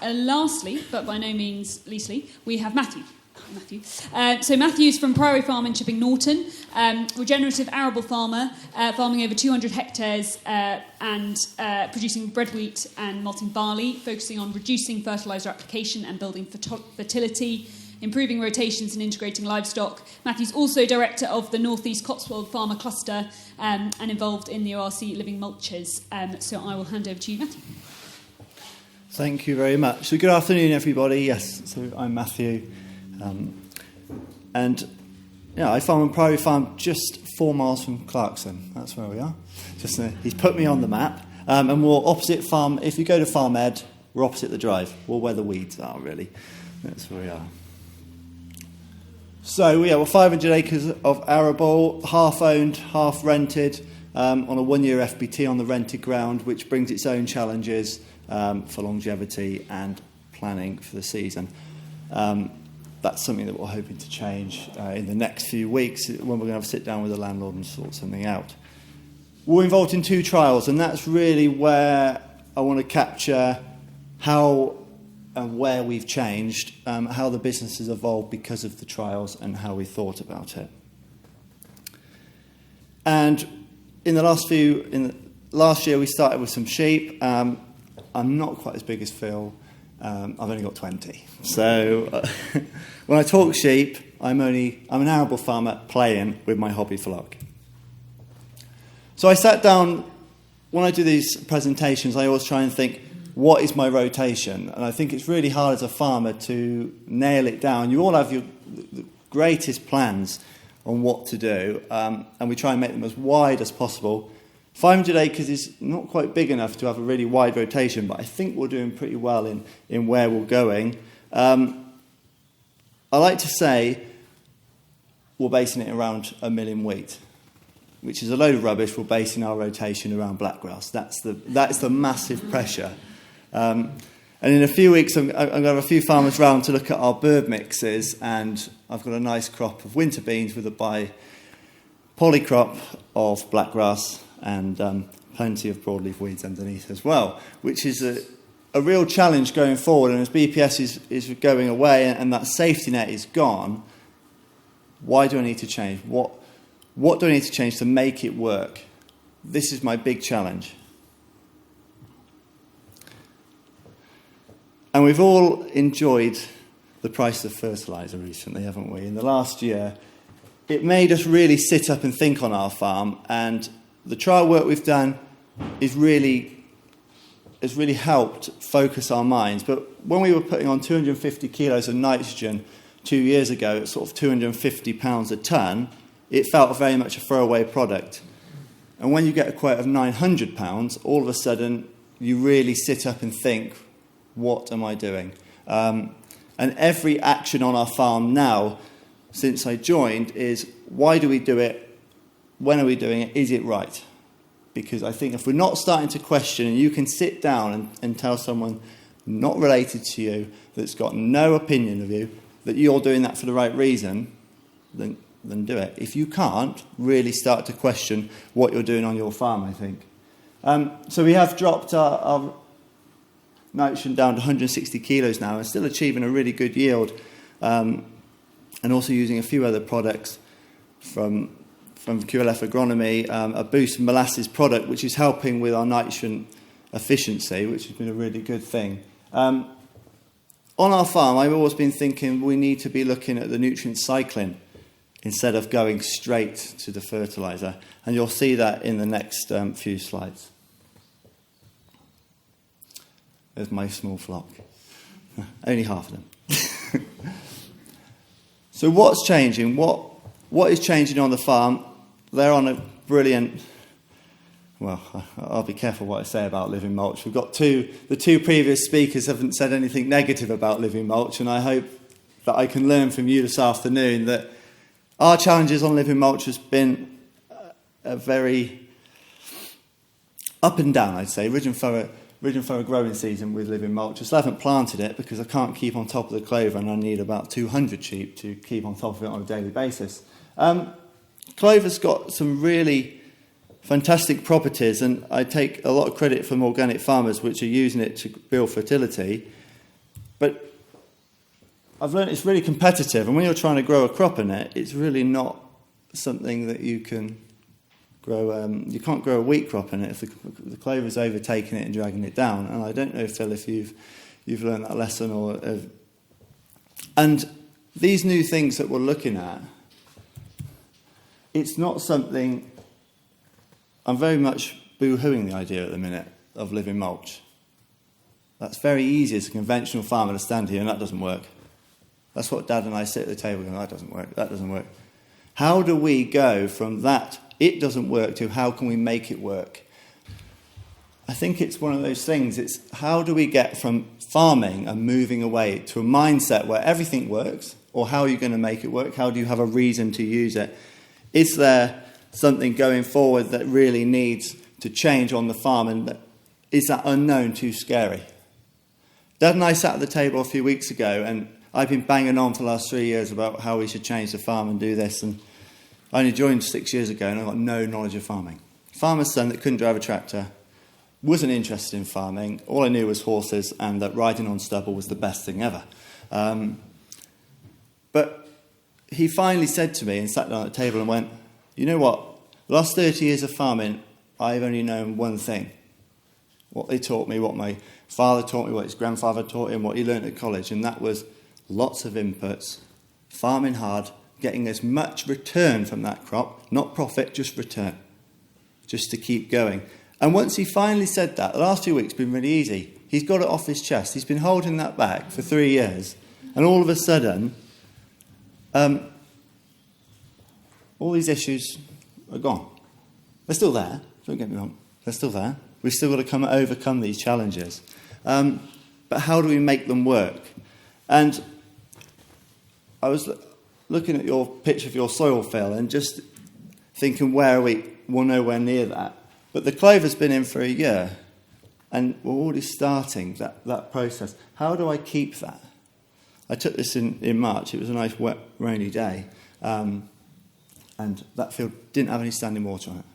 lastly, but by no means leastly, we have Matthew. So Matthew's from Priory Farm in Chipping Norton, regenerative arable farmer, farming over 200 hectares and producing bread wheat and malting barley, focusing on reducing fertiliser application and building fertility, improving rotations and integrating livestock. Matthew's also director of the North East Cotswold Farmer Cluster and involved in the ORC Living Mulches. So I will hand over to you, Matthew. Thank you very much. So good afternoon, everybody. Yes, so I'm Matthew. I farm on Priory Farm just 4 miles from Clarkson. That's where we are. He's put me on the map. And we're opposite farm. If you go to Farm Ed, we're opposite the drive. We're where the weeds are, really. That's where we are. So, we're 500 acres of arable, half owned, half rented, on a 1-year FBT on the rented ground, which brings its own challenges for longevity and planning for the season. That's something that we're hoping to change in the next few weeks when we're going to have a sit down with the landlord and sort something out. We're involved in 2 trials, and that's really where I want to capture how and where we've changed, how the business has evolved because of the trials and how we thought about it. And in the last year we started with some sheep. I'm not quite as big as Phil. I've only got 20. So when I talk sheep, I'm an arable farmer playing with my hobby flock. So I sat down, when I do these presentations, I always try and think, what is my rotation? And I think it's really hard as a farmer to nail it down. You all have the greatest plans on what to do, and we try and make them as wide as possible. 500 acres is not quite big enough to have a really wide rotation, but I think we're doing pretty well in where we're going. I like to say we're basing it around 1 million wheat, which is a load of rubbish. We're basing our rotation around blackgrass. That's the massive pressure. And in a few weeks, I'm going to have a few farmers round to look at our bird mixes, and I've got a nice crop of winter beans with a polycrop of blackgrass and plenty of broadleaf weeds underneath as well, which is a real challenge going forward. And as BPS is going away and that safety net is gone, why do I need to change? What do I need to change to make it work? This is my big challenge. And we've all enjoyed the price of fertiliser recently, haven't we? In the last year, it made us really sit up and think on our farm, and the trial work we've done has really helped focus our minds. But when we were putting on 250 kilos of nitrogen 2 years ago at sort of £250 a tonne, it felt very much a throwaway product. And when you get a quote of £900, all of a sudden you really sit up and think, what am I doing? And every action on our farm now, since I joined, is why do we do it? When are we doing it? Is it right? Because I think if we're not starting to question, and you can sit down and tell someone not related to you, that's got no opinion of you, that you're doing that for the right reason, then do it. If you can't, really start to question what you're doing on your farm, I think. So we have dropped our nitrogen down to 160 kilos now and still achieving a really good yield, and also using a few other products from QLF Agronomy, a Boost molasses product which is helping with our nitrogen efficiency, which has been a really good thing. On our farm, I've always been thinking we need to be looking at the nutrient cycling instead of going straight to the fertiliser, and you'll see that in the next few slides. There's my small flock. Only half of them. So what's changing? What is changing on the farm? They're on a brilliant... Well, I'll be careful what I say about living mulch. We've got the two previous speakers haven't said anything negative about living mulch, and I hope that I can learn from you this afternoon that our challenges on living mulch has been a very up and down, I'd say. Ridge and furrow growing season with living mulch. I still haven't planted it because I can't keep on top of the clover, and I need about 200 sheep to keep on top of it on a daily basis. Clover's got some really fantastic properties, and I take a lot of credit from organic farmers which are using it to build fertility. But I've learned it's really competitive, and when you're trying to grow a crop in it, it's really not something that you can grow. You can't grow a wheat crop in it if the clover's overtaking it and dragging it down. And I don't know, Phil, if you've learned that lesson or. And these new things that we're looking at, it's not something. I'm very much boo-hooing the idea at the minute of living mulch. That's very easy as a conventional farmer to stand here, and that doesn't work. That's what Dad and I sit at the table going, that doesn't work. How do we go from that, it doesn't work, to how can we make it work? I think it's one of those things, it's how do we get from farming and moving away to a mindset where everything works, or how are you going to make it work? How do you have a reason to use it? Is there something going forward that really needs to change on the farm, and is that unknown too scary? Dad and I sat at the table a few weeks ago, and I've been banging on for the last 3 years about how we should change the farm and do this, and I only joined 6 years ago and I got no knowledge of farming. Farmer's son that couldn't drive a tractor, wasn't interested in farming, all I knew was horses and that riding on stubble was the best thing ever. But he finally said to me and sat down at the table and went, you know what, the last 30 years of farming, I've only known one thing. What they taught me, what my father taught me, what his grandfather taught him, what he learned at college, and that was lots of inputs, farming hard, getting as much return from that crop, not profit, just return, just to keep going. And once he finally said that, the last 2 weeks have been really easy. He's got it off his chest. He's been holding that back for 3 years, and all of a sudden, all these issues are gone. They're still there, don't get me wrong, they're still there. We've still got to overcome these challenges. But how do we make them work? And I was looking at your picture of your soil, Phil, and just thinking, where are we? We're nowhere near that. But the clover's been in for a year, and we're already starting that process. How do I keep that? I took this in March. It was a nice, wet, rainy day, and that field didn't have any standing water on it.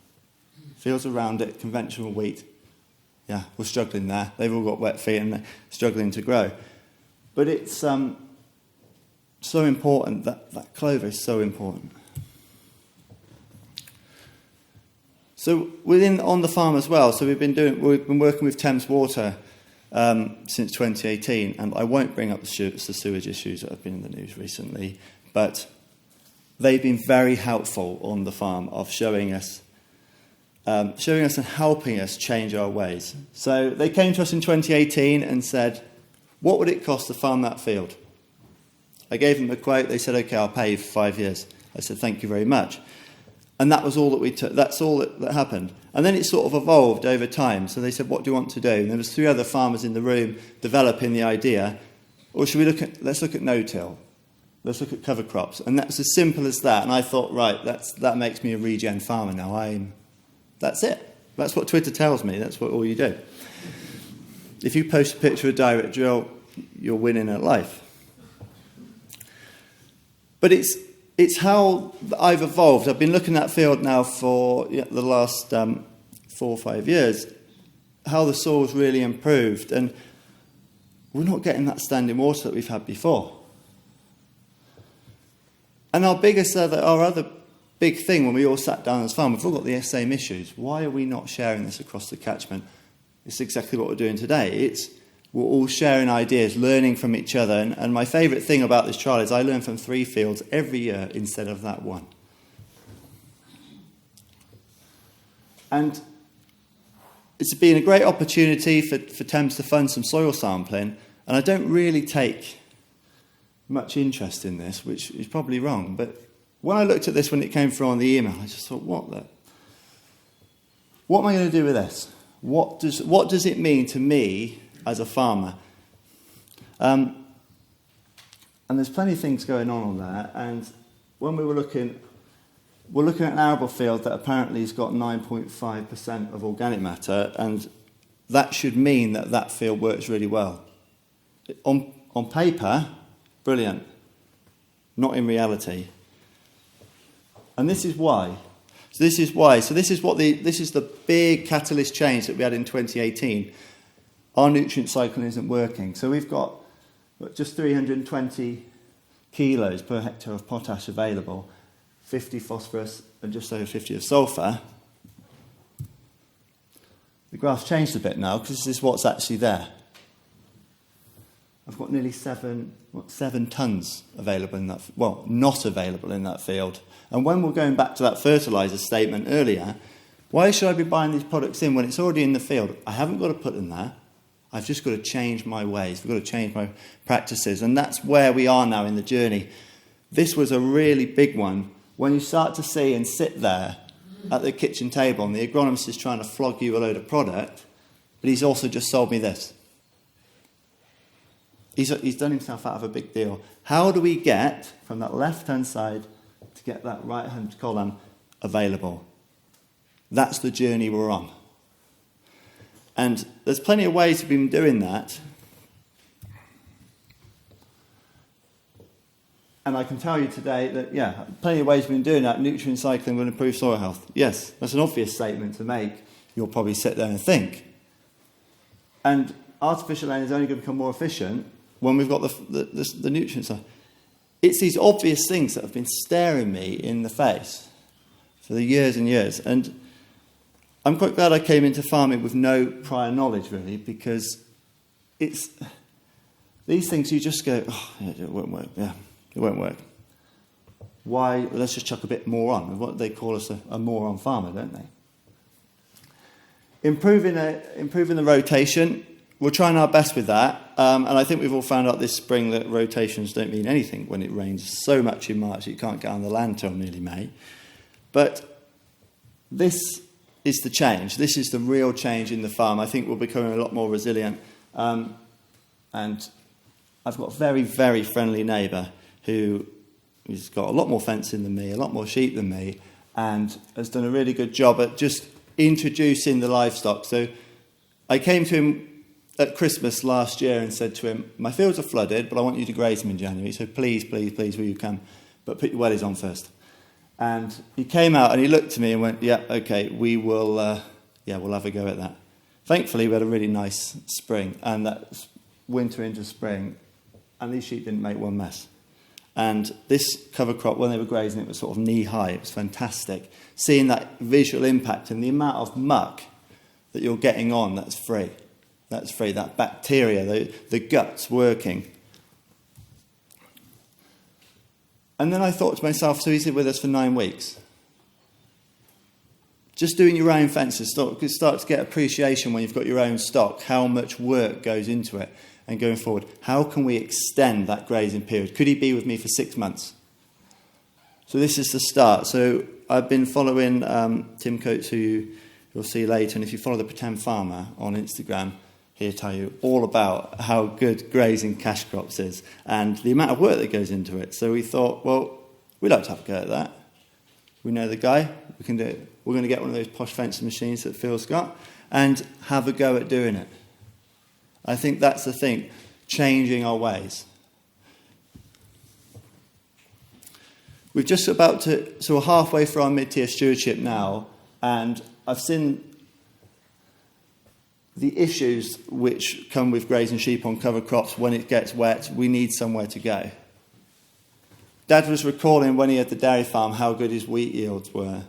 Fields around it, conventional wheat, yeah, we're struggling there. They've all got wet feet and they're struggling to grow. But it's so important, that clover is so important. So on the farm as well, so we've been working with Thames Water since 2018, and I won't bring up the sewage issues that have been in the news recently, but they've been very helpful on the farm of showing us and helping us change our ways. So they came to us in 2018 and said, what would it cost to farm that field? I gave them a quote. They said, okay, I'll pay you for 5 years. I said, thank you very much. And that was all that we took. That's all that happened. And then it sort of evolved over time. So they said, what do you want to do? And there was 3 other farmers in the room developing the idea. Or should we let's look at no-till. Let's look at cover crops. And that's as simple as that. And I thought, right, that makes me a regen farmer now. That's it. That's what Twitter tells me. That's what all you do. If you post a picture of direct drill, you're winning at life. But it's how I've evolved. I've been looking at that field now for the last 4 or 5 years, how the soil's really improved. And we're not getting that standing water that we've had before. And our other big thing when we all sat down as farm, we've all got the same issues. Why are we not sharing this across the catchment? It's exactly what we're doing today. We're all sharing ideas, learning from each other. And my favourite thing about this trial is I learn from 3 fields every year instead of that one. And it's been a great opportunity for Thames to fund some soil sampling. And I don't really take much interest in this, which is probably wrong. But when I looked at this when it came through on the email, I just thought, what am I going to do with this? What does it mean to me as a farmer? And there's plenty of things going on there. And when we're looking at an arable field that apparently has got 9.5% of organic matter, and that should mean that field works really well. On paper, brilliant. Not in reality. And this is why. So this is the big catalyst change that we had in 2018. Our nutrient cycle isn't working. So we've got But just 320 kilos per hectare of potash available, 50 phosphorus and just over 50 of sulphur. The graph's changed a bit now because this is what's actually there. I've got nearly 7 tonnes available in that, not available in that field. And when we're going back to that fertiliser statement earlier, why should I be buying these products in when it's already in the field? I haven't got to put them there. I've just got to change my ways. We've got to change my practices. And that's where we are now in the journey. This was a really big one. When you start to see and sit there at the kitchen table and the agronomist is trying to flog you a load of product, but he's also just sold me this. He's done himself out of a big deal. How do we get from that left-hand side to get that right-hand column available? That's the journey we're on. And there's plenty of ways we've been doing that. And I can tell you today that, plenty of ways we've been doing that. Nutrient cycling will improve soil health. Yes, that's an obvious statement to make. You'll probably sit there and think. And artificial land is only going to become more efficient when we've got the nutrients. It's these obvious things that have been staring me in the face for the years and years. And I'm quite glad I came into farming with no prior knowledge, really, because it's these things you just go, it won't work. Yeah, it won't work. Why? Let's just chuck a bit more on. What they call us a moron farmer, don't they? Improving the rotation. We're trying our best with that, and I think we've all found out this spring that rotations don't mean anything when it rains so much in March that you can't get on the land till nearly May. But this is the change. This is the real change in the farm. I think we're becoming a lot more resilient. And I've got a very, very friendly neighbour who's got a lot more fencing than me, a lot more sheep than me, and has done a really good job at just introducing the livestock. So I came to him at Christmas last year and said to him, my fields are flooded, but I want you to graze them in January, so please, please, please, will you come? But put your wellies on first. And he came out and he looked at me and went, yeah, okay, we'll have a go at that. Thankfully, we had a really nice spring, and that winter into spring, and these sheep didn't make one mess. And this cover crop, when they were grazing, it was sort of knee-high. It was fantastic. Seeing that visual impact and the amount of muck that you're getting on, that's free. That's free. That bacteria, the guts working. And then I thought to myself, so he's with us for 9 weeks. Just doing your own fences, start to get appreciation when you've got your own stock, how much work goes into it. And going forward, how can we extend that grazing period? Could he be with me for 6 months? So this is the start. So I've been following Tim Coates, who you'll see later. And if you follow the Pretend Farmer on Instagram, he'll tell you all about how good grazing cash crops is and the amount of work that goes into it. So we thought, well, we'd like to have a go at that. We know the guy. We can do it. We're going to get one of those posh fencing machines that Phil's got and have a go at doing it. I think that's the thing, changing our ways. We're just so we're halfway through our mid-tier stewardship now, and I've seen the issues which come with grazing sheep on cover crops. When it gets wet, we need somewhere to go. Dad was recalling when he had the dairy farm how good his wheat yields were,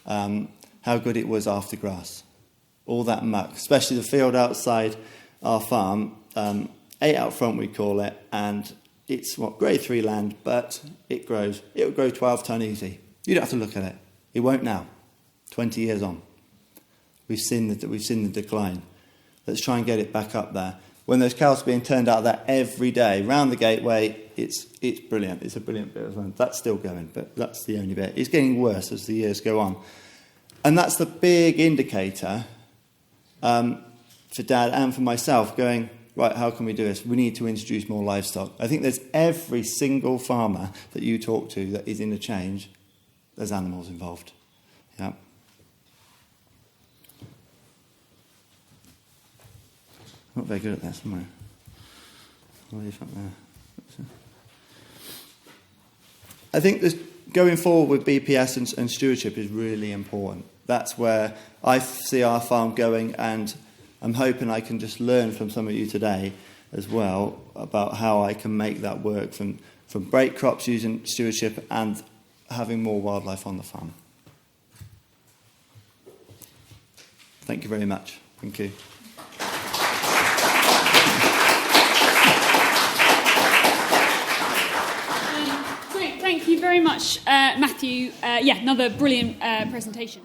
how good it was after grass. All that muck, especially the field outside our farm, 8 out front we call it, and it's grade 3 land, but it grows. It will grow 12 tonne easy. You don't have to look at it. It won't now. 20 years on, we've seen the decline. Let's try and get it back up there. When those cows are being turned out of that every day round the gateway, it's brilliant. It's a brilliant bit of land. That's still going, but that's the only bit. It's getting worse as the years go on, and that's the big indicator. For Dad and for myself, going, right, how can we do this? We need to introduce more livestock. I think there's every single farmer that you talk to that is in a change, there's animals involved. Yeah. Not very good at that, am I? I'll leave that there. I think this, going forward with BPS and stewardship is really important. That's where I see our farm going, and I'm hoping I can just learn from some of you today as well about how I can make that work from break crops using stewardship and having more wildlife on the farm. Thank you very much. Thank you. Great, thank you very much, Matthew. Another brilliant presentation.